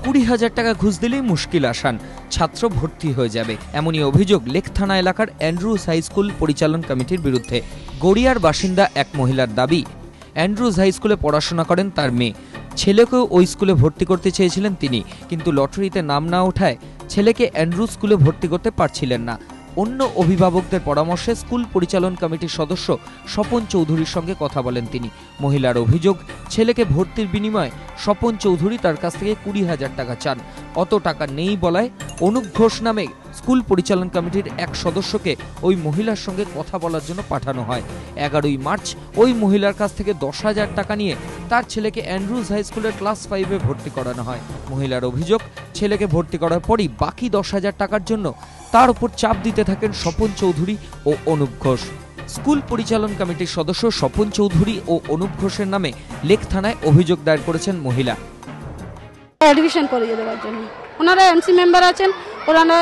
20,000 টাকা ঘুষ দিলেই মুশকিল আসান, ছাত্র ভর্তি হয়ে যাবে, এমনই অভিযোগ লেক থানা এলাকার অ্যান্ড্রুজ হাই স্কুল পরিচালন কমিটির বিরুদ্ধে। গড়িয়ার বাসিন্দা এক মহিলার দাবি, অ্যান্ড্রুজ হাই স্কুলে পড়াশোনা করেন তার মেয়ে। ছেলেকেও ওই স্কুলে ভর্তি করতে চেয়েছিলেন তিনি, কিন্তু লটারিতে নাম না ওঠায় ছেলেকে অ্যান্ড্রুজ স্কুলে ভর্তি করতে পারছিলেন না। অন্য অভিভাবকদের পরামর্শে স্কুল পরিচালন কমিটির সদস্য স্বপন চৌধুরীর সঙ্গে কথা বলেন তিনি। মহিলার অভিযোগ, ছেলেকে ভর্তির বিনিময়ে স্বপন চৌধুরী তার কাছ থেকে 20,000 টাকা চান। অত টাকা নেই বলায় অনুপ ঘোষ নামে স্কুল পরিচালন কমিটির এক সদস্যকে ওই মহিলার সঙ্গে কথা বলার জন্য পাঠানো হয়। 11ই মার্চ ওই মহিলার কাছ থেকে 10,000 টাকা নিয়ে তার ছেলেকে অ্যান্ড্রুজ হাই স্কুলের ক্লাস 5-এ ভর্তি করানো হয়। মহিলার অভিযোগ, ছেলেকে ভর্তি করার পরই বাকি 10,000 টাকার জন্য তার উপর চাপ দিতে থাকেন স্বপন চৌধুরী ও অনুপ ঘোষ। স্কুল পরিচালন কমিটির সদস্য স্বপন চৌধুরী ও অনুপ ঘোষের নামে লেক থানায় অভিযোগ দায়ের করেছেন মহিলা। অ্যাডমিশন করিয়ে দেওয়ার জন্য ওনারা এমসি মেম্বার আছেন, ওনারা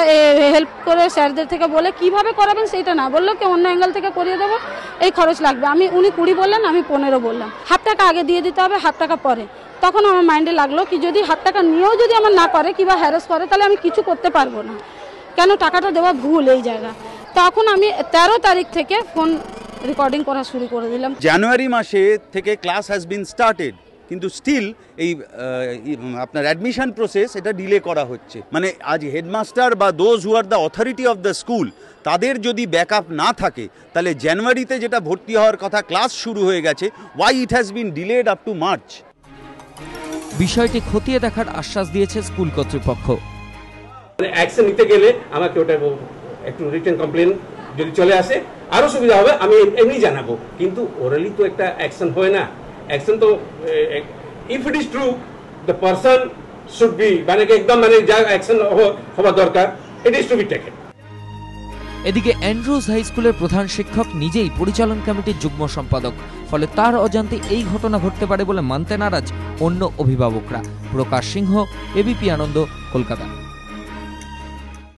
হেল্প করে স্যারদের থেকে বলে কিভাবে করাবেন সেটা না, বললো কি অন্য অ্যাঙ্গেল থেকে করিয়ে দেবো, এই খরচ লাগবে। উনি 20 বললেন, আমি 15 বললাম। ½ টাকা আগে দিয়ে দিতে হবে, ½ টাকা পরে। তখন আমার মাইন্ডে লাগলো কি যদি ½ টাকা নিয়েও যদি আমার না করে কিংবা হ্যারাস করে তাহলে আমি কিছু করতে পারবো না, কেন টাকাটা দেওয়া ভুল এই জায়গা। তখন আমি 13 তারিখ থেকে ফোন রেকর্ডিং করা শুরু করে দিলাম। জানুয়ারি মাসে থেকে ক্লাস হ্যাজ বিন স্টার্টেড, কিন্তু স্টিল এই আপনার অ্যাডমিশন প্রসেস এটা ডিলে করা হচ্ছে। মানে আজ হেডমাস্টার বা those who are the authority of the school, তাদের যদি ব্যাকআপ না থাকে তাহলে জানুয়ারিতে যেটা ভর্তি হওয়ার কথা ক্লাস শুরু হয়ে গেছে, why it has been delayed up to March. বিষয়টি খতিয়ে দেখার আশ্বাস দিয়েছে স্কুল কর্তৃপক্ষ। অ্যাকশন নিতে গেলে আমাকে ওটা একটু রিটেন কমপ্লেন যদি চলে আসে আরো সুবিধা হবে, আমি এমনি জানাবো। কিন্তু ওরালি তো একটা অ্যাকশন হয় না। অ্যাকশন তো if it is true the person should be মানে একদম মানে যা অ্যাকশন হওয়া দরকার, it is to be taken. এদিকে অ্যান্ড্রুজ হাই স্কুলের প্রধান শিক্ষক নিজেই পরিচালন কমিটির যুগ্ম সম্পাদক, ফলে তার অজান্তে এই ঘটনা ঘটতে পারে বলে মানতে নারাজ অন্য অভিভাবকরা। প্রকাশ সিংহ, এবিপি আনন্দ, কলকাতা।